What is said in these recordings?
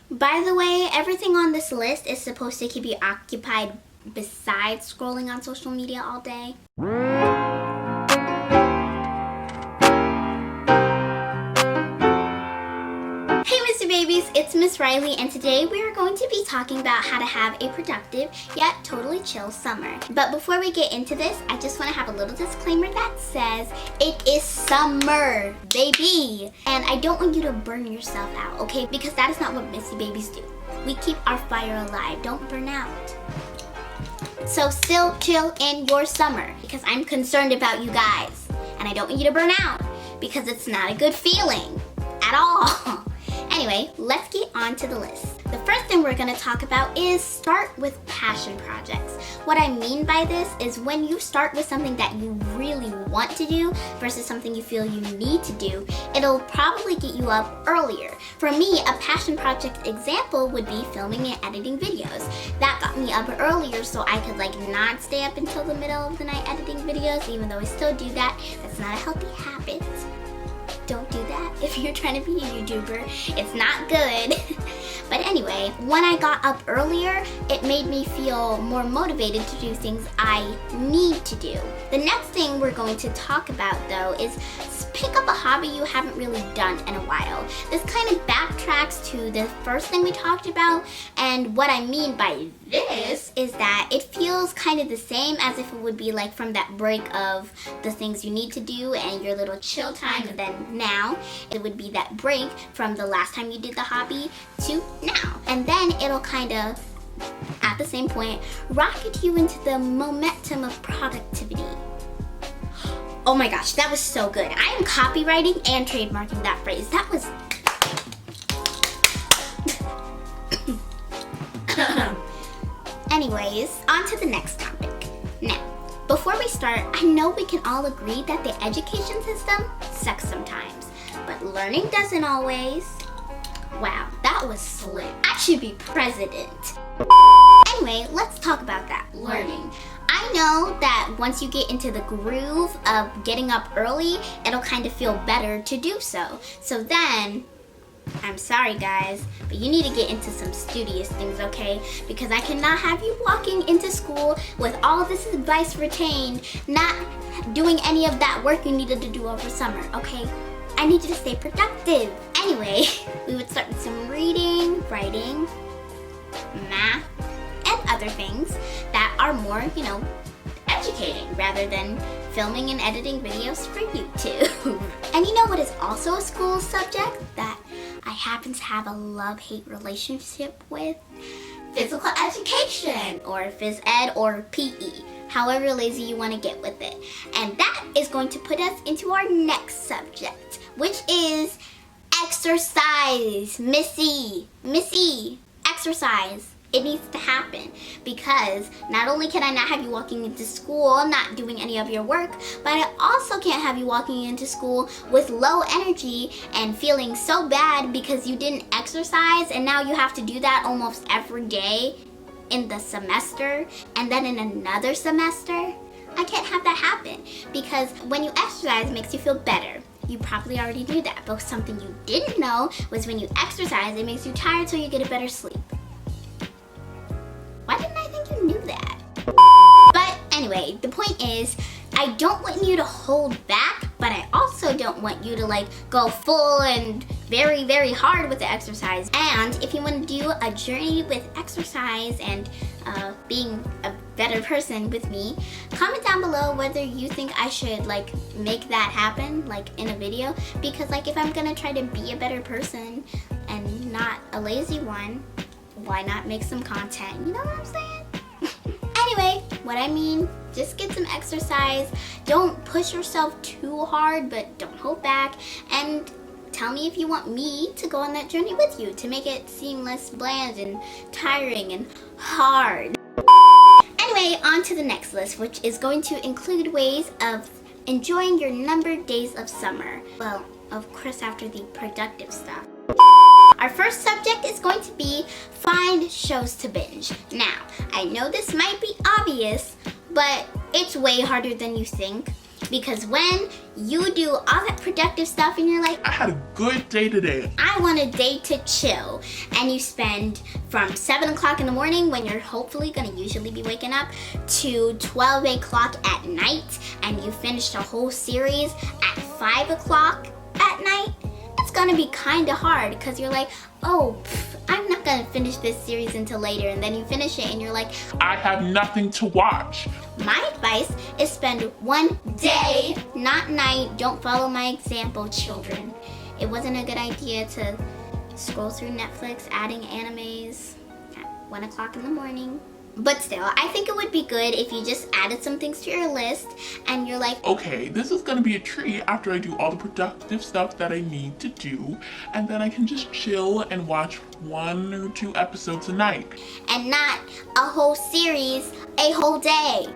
By the way, everything on this list is supposed to keep you occupied besides scrolling on social media all day. Hey Mr. Babies, it's Miss Riley, and today we are going to be talking about how to have a productive yet totally chill summer. But before we get into this, I just want to have a little disclaimer that says it is summer, baby! And I don't want you to burn yourself out, okay? Because that is not what Missy Babies do. We keep our fire alive, don't burn out. So still chill in your summer, because I'm concerned about you guys. And I don't want you to burn out, because it's not a good feeling at all. Anyway, let's get on to the list. The first thing we're going to talk about is start with passion projects. What I mean by this is when you start with something that you really want to do versus something you feel you need to do, it'll probably get you up earlier. For me, a passion project example would be filming and editing videos. That got me up earlier so I could not stay up until the middle of the night editing videos, even though I still do that. That's not a healthy habit. Don't do that if you're trying to be a YouTuber. It's not good. But anyway, when I got up earlier, it made me feel more motivated to do things I need to do. The next thing we're going to talk about though is pick up a hobby you haven't really done in a while. This kind of backtracks to the first thing we talked about, and what I mean by this is that it feels kind of the same as if it would be like from that break of the things you need to do and your little chill time, and then now it would be that break from the last time you did the hobby to now. And then it'll kind of, at the same point, rocket you into the momentum of productivity. Oh my gosh, that was so good. I am copywriting and trademarking that phrase. That was... Anyways, on to the next topic. Now, before we start, I know we can all agree that the education system sucks sometimes, but learning doesn't always. Wow, that was slick. I should be president. Anyway, let's talk about that, learning. I know that once you get into the groove of getting up early, it'll kind of feel better to do so. So then, I'm sorry guys, but you need to get into some studious things, okay? Because I cannot have you walking into school with all of this advice retained, not doing any of that work you needed to do over summer, okay? I need you to stay productive. Anyway, we would start with some reading, writing, math, and other things that are more, educating rather than filming and editing videos for YouTube. And you know what is also a school subject that I happen to have a love-hate relationship with? Physical education, or phys ed, or PE. However lazy you want to get with it. And that is going to put us into our next subject, which is exercise. Missy, exercise. It needs to happen, because not only can I not have you walking into school not doing any of your work, but I also can't have you walking into school with low energy and feeling so bad because you didn't exercise, and now you have to do that almost every day in the semester and then in another semester. I can't have that happen, because when you exercise, it makes you feel better. You probably already knew that, but something you didn't know was when you exercise, it makes you tired so you get a better sleep. Why didn't I think you knew that? But anyway, the point is, I don't want you to hold back, but I also don't want you to go full and very, very hard with the exercise. And if you want to do a journey with exercise and being a better person with me, comment down below whether you think I should make that happen in a video. Because if I'm gonna try to be a better person and not a lazy one, why not make some content? You know what I'm saying? Anyway, what I mean, just get some exercise. Don't push yourself too hard, but don't hold back. And tell me if you want me to go on that journey with you to make it seem less bland and tiring and hard. Anyway, on to the next list, which is going to include ways of enjoying your numbered days of summer. Well, of course, after the productive stuff. Our first subject is going to be find shows to binge. Now, I know this might be obvious, but it's way harder than you think. Because when you do all that productive stuff and you're like, I had a good day today. I want a day to chill, and you spend from 7 o'clock in the morning when you're hopefully gonna usually be waking up to 12 o'clock at night, and you finish the whole series at 5 o'clock at night, it's gonna be kind of hard because you're like, oh, I'm not gonna finish this series until later, and then you finish it and you're like, I have nothing to watch. my advice is spend one day, not night. Don't follow my example, children. It wasn't a good idea to scroll through Netflix adding animes at 1 o'clock in the morning. But still, I think it would be good if you just added some things to your list and you're like, Okay, this is gonna be a treat after I do all the productive stuff that I need to do, and then I can just chill and watch 1 or 2 episodes a night. and not a whole series, a whole day.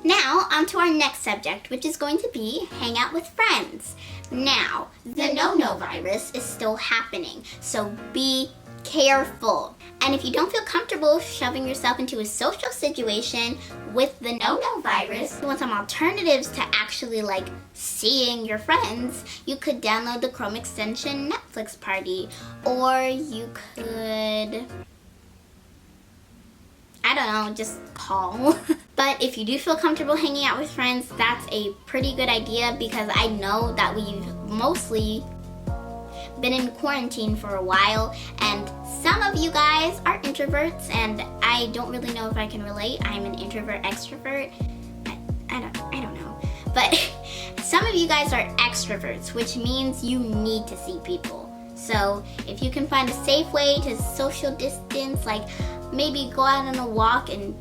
Now, on to our next subject, which is going to be hang out with friends. Now, the no-no virus is still happening, so be careful. And if you don't feel comfortable shoving yourself into a social situation with the no-no virus, you want some alternatives to actually like seeing your friends, you could download the Chrome extension Netflix Party, or you could, I don't know, just call. But if you do feel comfortable hanging out with friends, that's a pretty good idea because I know that we've mostly been in quarantine for a while, and some of you guys are introverts, and I don't really know if I can relate. I'm an introvert extrovert. I don't know. But some of you guys are extroverts, which means you need to see people. So if you can find a safe way to social distance, like maybe go out on a walk and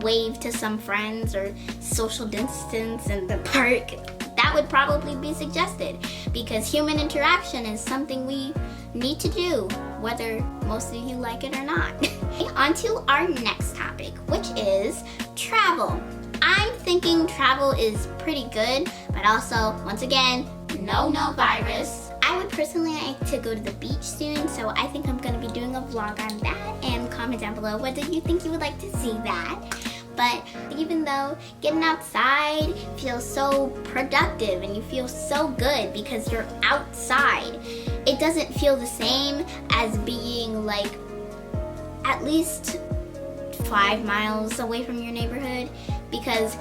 wave to some friends, or social distance in the park, that would probably be suggested because human interaction is something we need to do, whether most of you like it or not. On to our next topic, which is travel. I'm thinking travel is pretty good, but also, once again, no virus. I would personally like to go to the beach soon, so I think I'm going to be doing a vlog on that, and comment down below whether you think you would like to see that. But even though getting outside feels so productive and you feel so good because you're outside, it doesn't feel the same as being like at least 5 miles away from your neighborhood, because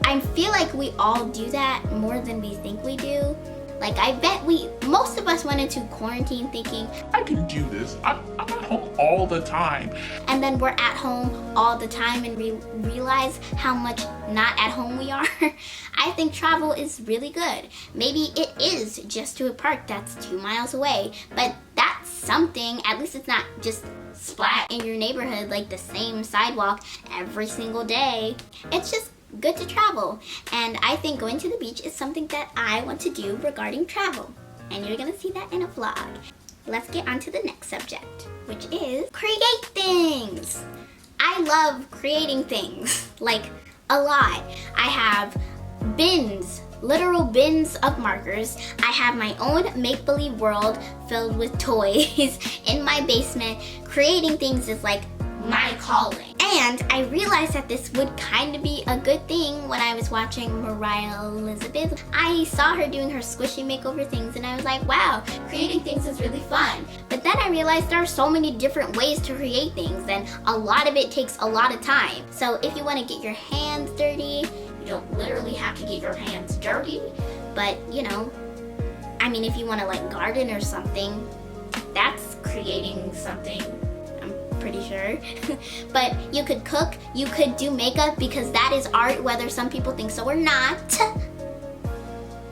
I feel like we all do that more than we think we do. Like, I bet most of us went into quarantine thinking, I can do this. I'm at home all the time. and then we're at home all the time and realize how much not at home we are. I think travel is really good. Maybe it is just to a park that's 2 miles away, but that's something. At least it's not just splat in your neighborhood like the same sidewalk every single day. It's just good to travel, and I think going to the beach is something that I want to do regarding travel, and you're gonna see that in a vlog. Let's get on to the next subject, which is create things. I love creating things, like a lot. I have bins, literal bins of markers. I have my own make-believe world filled with toys in my basement. Creating things is like my calling. And I realized that this would kind of be a good thing when I was watching Mariah Elizabeth. I saw her doing her squishy makeover things and I was like, wow, creating things is really fun. But then I realized there are so many different ways to create things, and a lot of it takes a lot of time. So if you want to get your hands dirty, you don't literally have to get your hands dirty, but you know, I mean, if you want to like garden or something, that's creating something, pretty sure. But you could cook, you could do makeup, because that is art, whether some people think so or not.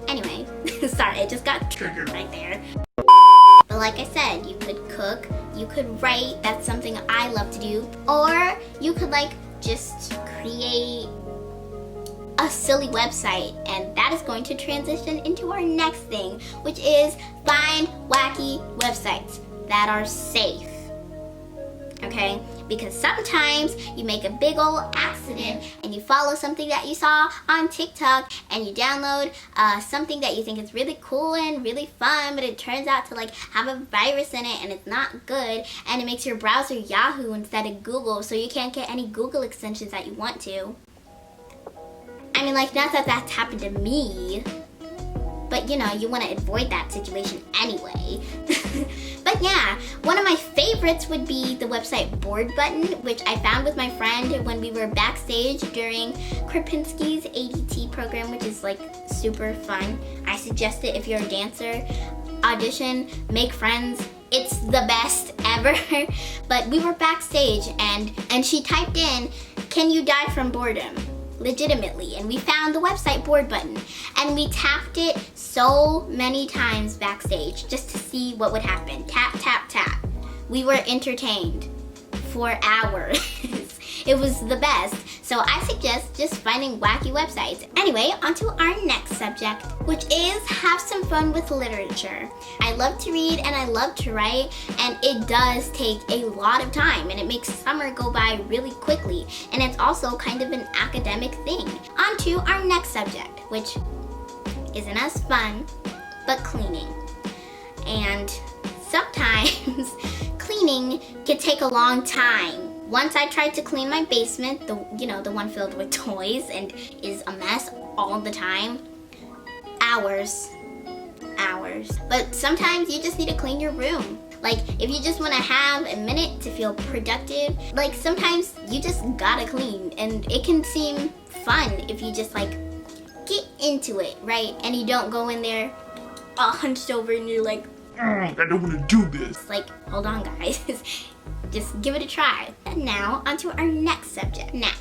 Anyway, sorry, I just got triggered right there. But like I said, you could cook, you could write, that's something I love to do, or you could like just create a silly website, and that is going to transition into our next thing, which is find wacky websites that are safe. Okay, because sometimes you make a big old accident and you follow something that you saw on TikTok, and you download something that you think is really cool and really fun, but it turns out to like have a virus in it and it's not good, and it makes your browser Yahoo instead of Google, so you can't get any Google extensions that you want to. I mean, like, not that that's happened to me, but you know, you want to avoid that situation anyway. But yeah, one of my favorites would be the website Board Button, which I found with my friend when we were backstage during Krapinski's ADT program, which is like super fun. I suggest it if you're a dancer. Audition, make friends. It's the best ever. But we were backstage and she typed in, "Can you die from boredom?" Legitimately, and we found the website Board Button, and we tapped it so many times backstage just to see what would happen. Tap, tap, tap. We were entertained for hours. It was the best. So I suggest just finding wacky websites. Anyway, on to our next subject, which is have some fun with literature. I love to read and I love to write, and it does take a lot of time, and it makes summer go by really quickly, and it's also kind of an academic thing. On to our next subject, which isn't as fun, but cleaning. And sometimes cleaning can take a long time. Once I tried to clean my basement, the one filled with toys and is a mess all the time. Hours. But sometimes you just need to clean your room. Like, if you just want to have a minute to feel productive, like sometimes you just gotta clean, and it can seem fun if you just like get into it, right? And you don't go in there all hunched over and you're like, I don't want to do this. like, hold on guys. Just give it a try. And now, onto our next subject, nap.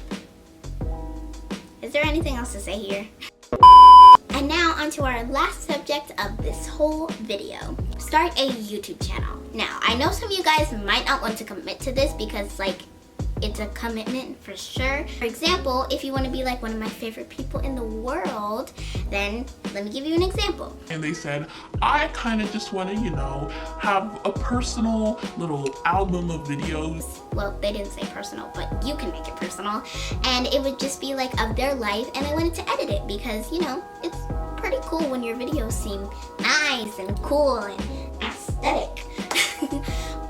Is there anything else to say here? And now, onto our last subject of this whole video. Start a YouTube channel. Now, I know some of you guys might not want to commit to this because, like, it's a commitment for sure. For example, if you want to be like one of my favorite people in the world, then let me give you an example. And they said, I kind of just want to, have a personal little album of videos. Well, they didn't say personal, but you can make it personal. And it would just be like of their life, and I wanted to edit it because, it's pretty cool when your videos seem nice and cool and aesthetic.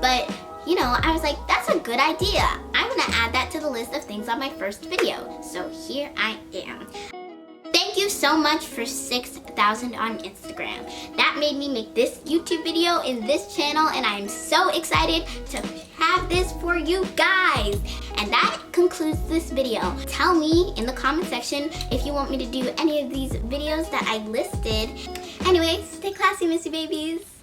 But I was like, that's a good idea. I'm gonna add that to the list of things on my first video. So here I am. Thank you so much for 6,000 on Instagram. That made me make this YouTube video in this channel, and I'm so excited to have this for you guys. And that concludes this video. Tell me in the comment section if you want me to do any of these videos that I listed. Anyway, stay classy, Missy Babies.